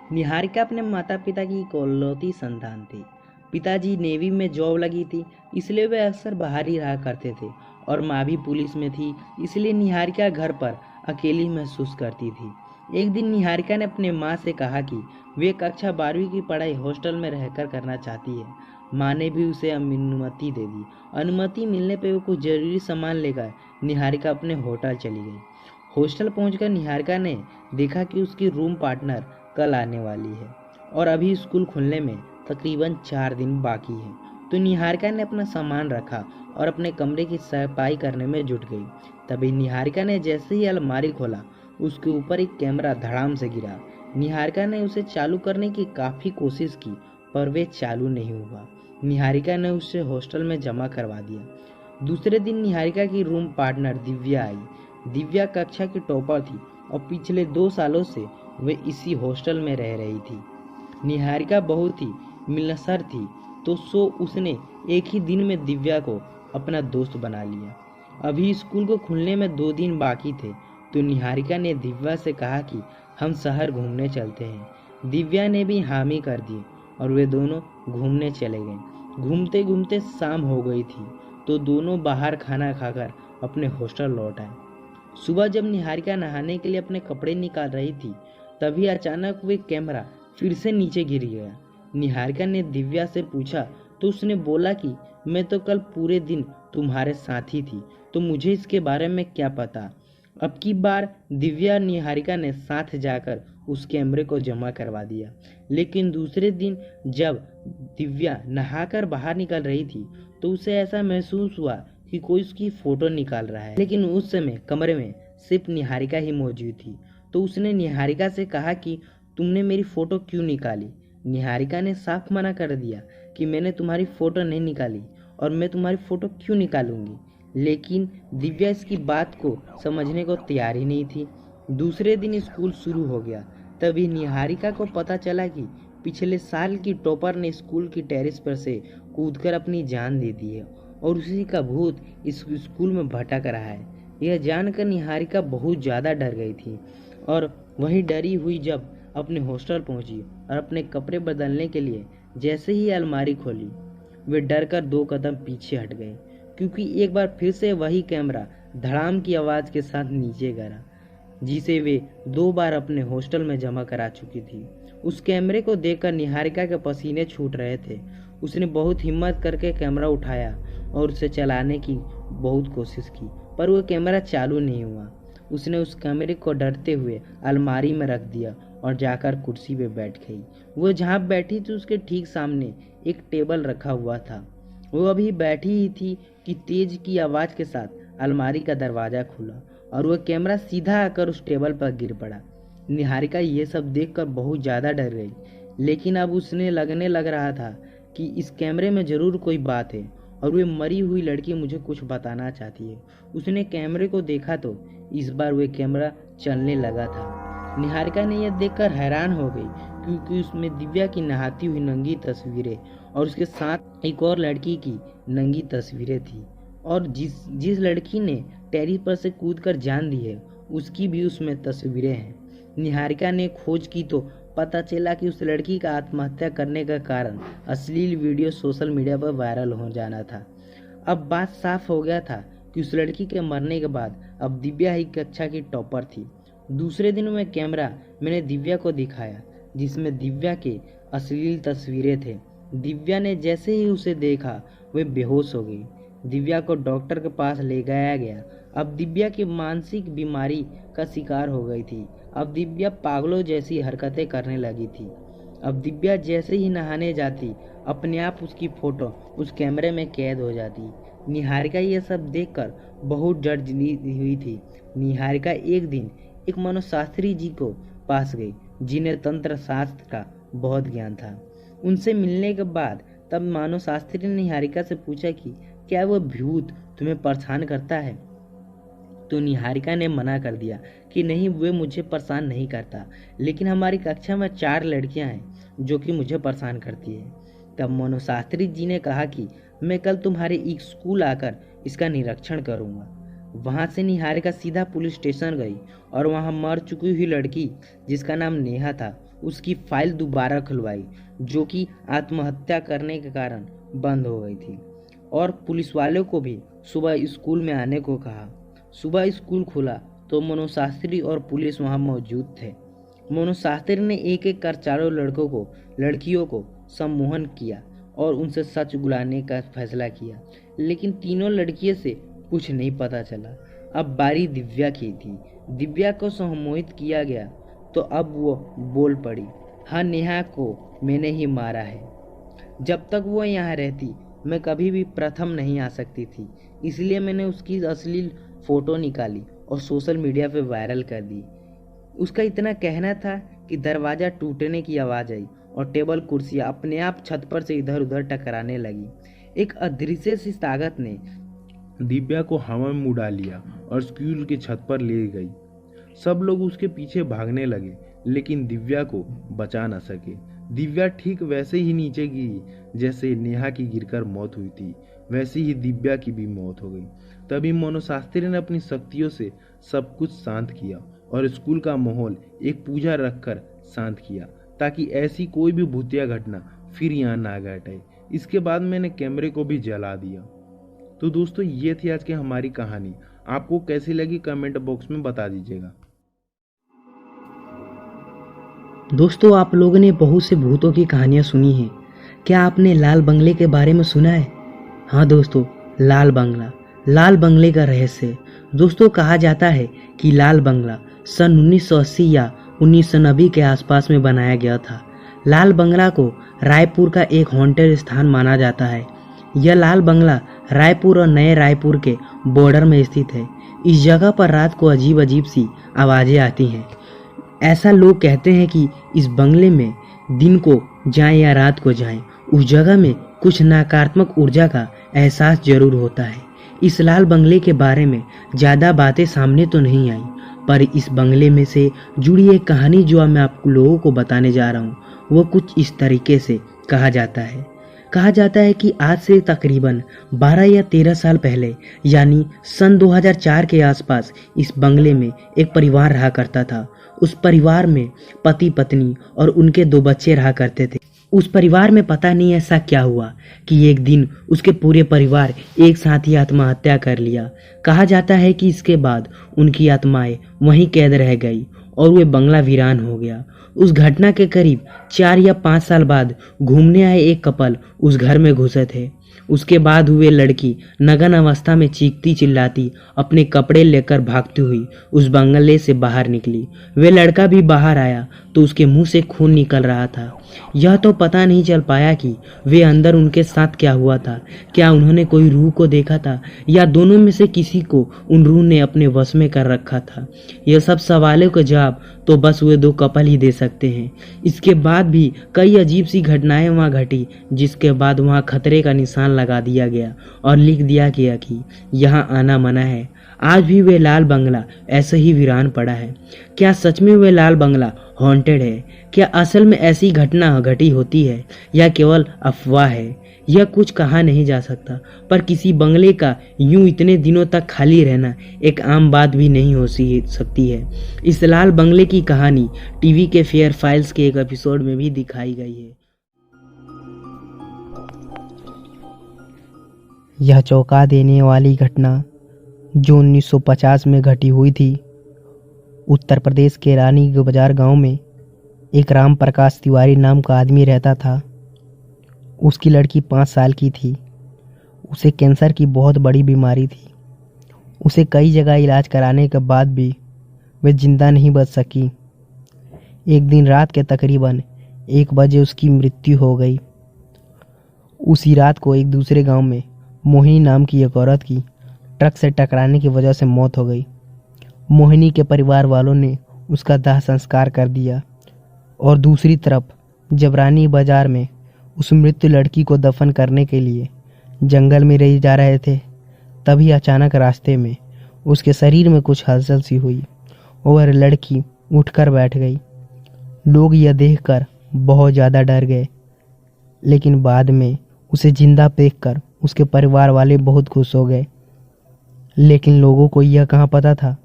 निहारिका अपने माता पिता की इकलौती संतान थी। पिताजी नेवी में जॉब लगी थी, इसलिए वे अक्सर बाहर ही रहा करते थे और माँ भी पुलिस में थी, इसलिए निहारिका घर पर अकेली महसूस करती थी। एक दिन निहारिका ने अपने माँ से कहा कि वे कक्षा 12वीं की पढ़ाई हॉस्टल में रहकर करना चाहती है। माँ ने भी उसे अनुमति दे दी। अनुमति मिलने पर वो कुछ जरूरी सामान लेकर निहारिका अपने होटल चली गई। हॉस्टल पहुंचकर निहारिका ने देखा कि उसकी रूम पार्टनर कल आने वाली है और अभी स्कूल खुलने में तकरीबन 4 दिन बाकी है। तो निहारिका ने अपना सामान रखा और अपने कमरे की सफाई करने में जुट गई। तभी निहारिका ने जैसे ही अलमारी खोला, उसके ऊपर एक कैमरा धड़ाम से गिरा। निहारिका ने उसे चालू करने की काफ़ी कोशिश की, पर वे चालू नहीं हुआ। निहारिका ने उसे हॉस्टल में जमा करवा दिया। दूसरे दिन निहारिका की रूम पार्टनर दिव्या आई। दिव्या कक्षा की टॉपर थी और पिछले 2 सालों से वे इसी हॉस्टल में रह रही थी। निहारिका बहुत ही मिलनसार थी, तो उसने एक ही दिन में दिव्या को अपना दोस्त बना लिया। अभी स्कूल को खुलने में 2 दिन बाकी थे, तो निहारिका ने दिव्या से कहा कि हम शहर घूमने चलते हैं। दिव्या ने भी हामी कर दी और वे दोनों घूमने चले गए। घूमते घूमते शाम हो गई थी, तो दोनों बाहर खाना खाकर अपने हॉस्टल लौट आए। सुबह जब निहारिका नहाने के लिए अपने कपड़े निकाल रही थी, तभी अचानक वे कैमरा फिर से नीचे गिर गया। निहारिका ने दिव्या से पूछा तो उसने बोला कि मैं तो कल पूरे दिन तुम्हारे साथ ही थी, तो मुझे इसके बारे में क्या पता। अब की बार दिव्या और निहारिका ने साथ जाकर उस कैमरे को जमा करवा दिया। लेकिन दूसरे दिन जब दिव्या नहाकर बाहर निकल रही थी, तो उसे ऐसा महसूस हुआ कि कोई उसकी फोटो निकाल रहा है। लेकिन उस समय कमरे में सिर्फ निहारिका ही मौजूद थी। तो उसने निहारिका से कहा कि तुमने मेरी फ़ोटो क्यों निकाली। निहारिका ने साफ मना कर दिया कि मैंने तुम्हारी फ़ोटो नहीं निकाली और मैं तुम्हारी फ़ोटो क्यों निकालूंगी। लेकिन दिव्या इसकी बात को समझने को तैयार ही नहीं थी। दूसरे दिन स्कूल शुरू हो गया। तभी निहारिका को पता चला कि पिछले साल की टॉपर ने स्कूल की टेरेस पर से कूदकर अपनी जान दे दी है और उसी का भूत इस स्कूल में भटक रहा है। यह जानकर निहारिका बहुत ज़्यादा डर गई थी और वही डरी हुई जब अपने हॉस्टल पहुंची और अपने कपड़े बदलने के लिए जैसे ही अलमारी खोली, वे डर कर 2 कदम पीछे हट गए, क्योंकि एक बार फिर से वही कैमरा धड़ाम की आवाज़ के साथ नीचे गिरा, जिसे वे 2 बार अपने हॉस्टल में जमा करा चुकी थी। उस कैमरे को देखकर निहारिका के पसीने छूट रहे थे। उसने बहुत हिम्मत करके कैमरा उठाया और उसे चलाने की बहुत कोशिश की, पर वो कैमरा चालू नहीं हुआ। उसने उस कैमरे को डरते हुए अलमारी में रख दिया और जाकर कुर्सी पे बैठ गई। वो जहाँ बैठी थी उसके ठीक सामने एक टेबल रखा हुआ था। वो अभी बैठी ही थी कि तेज की आवाज़ के साथ अलमारी का दरवाज़ा खुला और वह कैमरा सीधा आकर उस टेबल पर गिर पड़ा। निहारिका ये सब देखकर बहुत ज़्यादा डर गई, लेकिन अब उसने लगने लग रहा था कि इस कैमरे में ज़रूर कोई बात है और वे मरी हुई लड़की मुझे कुछ बताना चाहती है। उसने कैमरे को देखा तो इस बार वह कैमरा चलने लगा था। निहारिका ने यह देखकर हैरान हो गई, क्योंकि उसमें दिव्या की नहाती हुई नंगी तस्वीरें और उसके साथ एक और लड़की की नंगी तस्वीरें थी, और जिस लड़की ने टेरिस पर से कूदकर जान दी है उसकी भी उसमें तस्वीरें हैं। निहारिका ने खोज की तो पता चला कि उस लड़की का आत्महत्या करने का कारण अश्लील वीडियो सोशल मीडिया पर वायरल हो जाना था। अब बात साफ हो गया था कि उस लड़की के मरने के बाद अब दिव्या ही कक्षा की टॉपर थी। दूसरे दिन में कैमरा मैंने दिव्या को दिखाया, जिसमें दिव्या के अश्लील तस्वीरें थे। दिव्या ने जैसे ही उसे देखा वह बेहोश हो गई। दिव्या को डॉक्टर के पास ले जाया गया। अब दिव्या की मानसिक बीमारी का शिकार हो गई थी। अब दिव्या पागलों जैसी हरकतें करने लगी थी। अब दिव्या जैसे ही नहाने जाती, अपने आप उसकी फोटो उस कैमरे में कैद हो जाती। निहारिका ये सब देखकर बहुत डर हुई थी। निहारिका एक दिन एक मनोशास्त्री जी को पास गई, जिन्हें तंत्र शास्त्र का बहुत ज्ञान था। उनसे मिलने के बाद तब मनोशास्त्री ने निहारिका से पूछा कि क्या वह भूत तुम्हें परेशान करता है। तो निहारिका ने मना कर दिया कि नहीं, वे मुझे परेशान नहीं करता, लेकिन हमारी कक्षा में 4 लड़कियां हैं जो कि मुझे परेशान करती है। तब मनोशास्त्री जी ने कहा कि मैं कल तुम्हारे स्कूल आकर इसका निरीक्षण करूंगा। वहां से निहारिका सीधा पुलिस स्टेशन गई और वहां मर चुकी हुई लड़की, जिसका नाम नेहा था, उसकी फाइल दोबारा खुलवाई, जो कि आत्महत्या करने के कारण बंद हो गई थी। और पुलिस वालों को भी सुबह स्कूल में आने को कहा। सुबह स्कूल खुला तो मनोशास्त्री और पुलिस वहां मौजूद थे। मनोशास्त्री ने एक एक कर चारों लड़कियों को सम्मोहन किया और उनसे सच बुलाने का फैसला किया, लेकिन तीनों लड़कियों से कुछ नहीं पता चला। अब बारी दिव्या की थी। दिव्या को सम्मोहित किया गया तो अब वो बोल पड़ी, हाँ, नेहा को मैंने ही मारा है। जब तक वो यहाँ रहती मैं कभी भी प्रथम नहीं आ सकती थी, इसलिए मैंने उसकी अश्लील फोटो निकाली और सोशल मीडिया पे वायरल कर दी। उसका इतना कहना था कि दरवाज़ा टूटने की आवाज़ आई और टेबल कुर्सियाँ अपने आप छत पर से इधर उधर टकराने लगी। एक अदृश्य सी ताकत ने दिव्या को हवा में उड़ा लिया और स्कूल की छत पर ले गई। सब लोग उसके पीछे भागने लगे, लेकिन दिव्या को बचा न सके। दिव्या ठीक वैसे ही नीचे गिरी जैसे नेहा की गिरकर मौत हुई थी, वैसे ही दिव्या की भी मौत हो गई। तभी मनोशास्त्री ने अपनी शक्तियों से सब कुछ शांत किया और स्कूल का माहौल एक पूजा रखकर शांत किया, ताकि ऐसी कोई भी भूतिया घटना फिर यहाँ ना घटे। इसके बाद मैंने कैमरे को भी जला दिया। तो दोस्तों, ये थी आज की हमारी कहानी। आपको कैसी लगी कमेंट बॉक्स में बता दीजिएगा। दोस्तों, आप लोगों ने बहुत से भूतों की कहानियां सुनी हैं। क्या आपने लाल बंगले के बारे में सुना है? हाँ दोस्तों, लाल बंगले का रहस्य। दोस्तों, कहा जाता है कि लाल बंगला सन 1980 या 1990 के आसपास में बनाया गया था। लाल बंगला को रायपुर का एक हॉन्टेड स्थान माना जाता है। यह लाल बंगला रायपुर और नए रायपुर के बॉर्डर में स्थित है। इस जगह पर रात को अजीब अजीब सी आवाज़ें आती हैं। ऐसा लोग कहते हैं कि इस बंगले में दिन को जाएं या रात को जाएं, उस जगह में कुछ नकारात्मक ऊर्जा का एहसास जरूर होता है। इस लाल बंगले के बारे में ज़्यादा बातें सामने तो नहीं आई, पर इस बंगले में से जुड़ी एक कहानी जो मैं आप लोगों को बताने जा रहा हूँ, वो कुछ इस तरीके से कहा जाता है कि आज से तकरीबन 12 या 13 साल पहले, यानी सन 2004 के आसपास, इस बंगले में एक परिवार रहा करता था। उस परिवार में पति पत्नी और उनके 2 बच्चे रहा करते थे। उस परिवार में पता नहीं ऐसा क्या हुआ कि एक दिन उसके पूरे परिवार एक साथ ही आत्महत्या कर लिया। कहा जाता है कि इसके बाद उनकी आत्माएं वहीं कैद रह गई और वे बंगला वीरान हो गया। उस घटना के करीब 4 या 5 साल बाद घूमने आए एक कपल उस घर में घुसे थे। उसके बाद हुए लड़की नग्न अवस्था में चीखती चिल्लाती अपने कपड़े लेकर भागती हुई उस बंगले से बाहर निकली। वे लड़का भी बाहर आया तो उसके मुंह से खून निकल रहा था। यह तो पता नहीं चल पाया कि वे अंदर उनके साथ क्या हुआ था। क्या उन्होंने कोई रूह को देखा था या दोनों में से किसी को उन रूह ने अपने वश में कर रखा था? यह सब सवालों का जवाब तो बस वे 2 कपल ही दे सकते हैं। इसके बाद भी कई अजीब सी घटनाएं वहां घटी, जिसके बाद वहां खतरे का निशान लगा दिया गया और लिख दिया गया कि यहां आना मना है। आज भी वे लाल बंगला ऐसे ही वीरान पड़ा है। क्या सच में वे लाल बंगला हॉन्टेड है? क्या असल में ऐसी घटना घटी होती है या केवल अफवाह है? यह कुछ कहा नहीं जा सकता, पर किसी बंगले का यूं इतने दिनों तक खाली रहना एक आम बात भी नहीं हो सकती है। इस लाल बंगले की कहानी टीवी के फेयर फाइल्स के एक एपिसोड में भी दिखाई गई है। यह चौंका देने वाली घटना जो 1950 में घटी हुई थी। उत्तर प्रदेश के रानी बाजार गांव में एक राम प्रकाश तिवारी नाम का आदमी रहता था। उसकी लड़की 5 साल की थी। उसे कैंसर की बहुत बड़ी बीमारी थी। उसे कई जगह इलाज कराने के बाद भी वह जिंदा नहीं बच सकी। एक दिन रात के तकरीबन 1 बजे उसकी मृत्यु हो गई। उसी रात को एक दूसरे गांव में मोहिनी नाम की एक औरत की ट्रक से टकराने की वजह से मौत हो गई। मोहिनी के परिवार वालों ने उसका दाह संस्कार कर दिया और दूसरी तरफ जब रानी बाजार में उस मृत लड़की को दफन करने के लिए जंगल में ले जा रहे थे, तभी अचानक रास्ते में उसके शरीर में कुछ हलचल सी हुई और लड़की उठकर बैठ गई। लोग यह देखकर बहुत ज़्यादा डर गए, लेकिन बाद में उसे जिंदा देखकर उसके परिवार वाले बहुत खुश हो गए। लेकिन लोगों को यह कहाँ पता था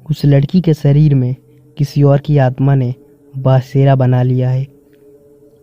उस लड़की के शरीर में किसी और की आत्मा ने बसेरा बना लिया है।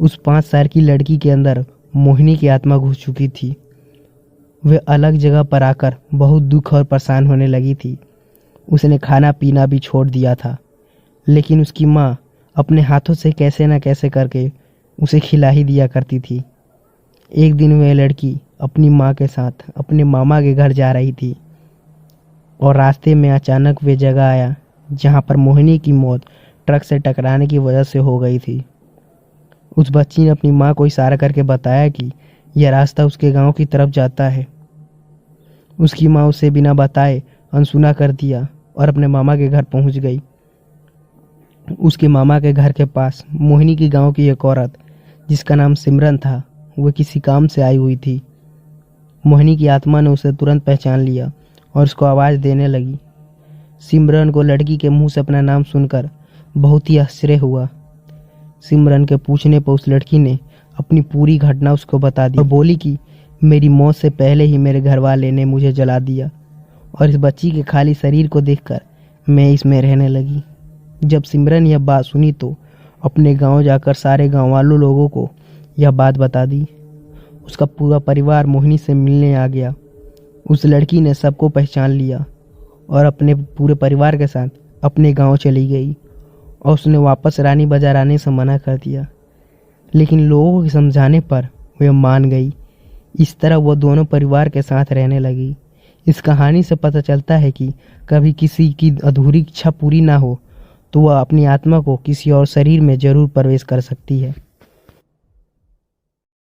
उस 5 साल की लड़की के अंदर मोहिनी की आत्मा घुस चुकी थी। वह अलग जगह पर आकर बहुत दुख और परेशान होने लगी थी। उसने खाना पीना भी छोड़ दिया था, लेकिन उसकी माँ अपने हाथों से कैसे न कैसे करके उसे खिला ही दिया करती थी। एक दिन वह लड़की अपनी माँ के साथ अपने मामा के घर जा रही थी और रास्ते में अचानक वे जगह आया जहाँ पर मोहिनी की मौत ट्रक से टकराने की वजह से हो गई थी। उस बच्ची ने अपनी माँ को इशारा करके बताया कि यह रास्ता उसके गांव की तरफ जाता है। उसकी माँ उसे बिना बताए अनसुना कर दिया और अपने मामा के घर पहुंच गई। उसके मामा के घर के पास मोहिनी की गांव की एक औरत जिसका नाम सिमरन था, वह किसी काम से आई हुई थी। मोहिनी की आत्मा ने उसे तुरंत पहचान लिया और उसको आवाज़ देने लगी। सिमरन को लड़की के मुंह से अपना नाम सुनकर बहुत ही आश्चर्य हुआ। सिमरन के पूछने पर उस लड़की ने अपनी पूरी घटना उसको बता दी और बोली कि मेरी मौत से पहले ही मेरे घर वाले ने मुझे जला दिया और इस बच्ची के खाली शरीर को देखकर मैं इसमें रहने लगी। जब सिमरन यह बात सुनी तो अपने गांव जाकर सारे गांव वालों लोगों को यह बात बता दी। उसका पूरा परिवार मोहिनी से मिलने आ गया। उस लड़की ने सबको पहचान लिया और अपने पूरे परिवार के साथ अपने गांव चली गई और उसने वापस रानी बाजार आने से मना कर दिया, लेकिन लोगों के समझाने पर वह मान गई। इस तरह वह दोनों परिवार के साथ रहने लगी। इस कहानी से पता चलता है कि कभी किसी की अधूरी इच्छा पूरी ना हो तो वह अपनी आत्मा को किसी और शरीर में जरूर प्रवेश कर सकती है।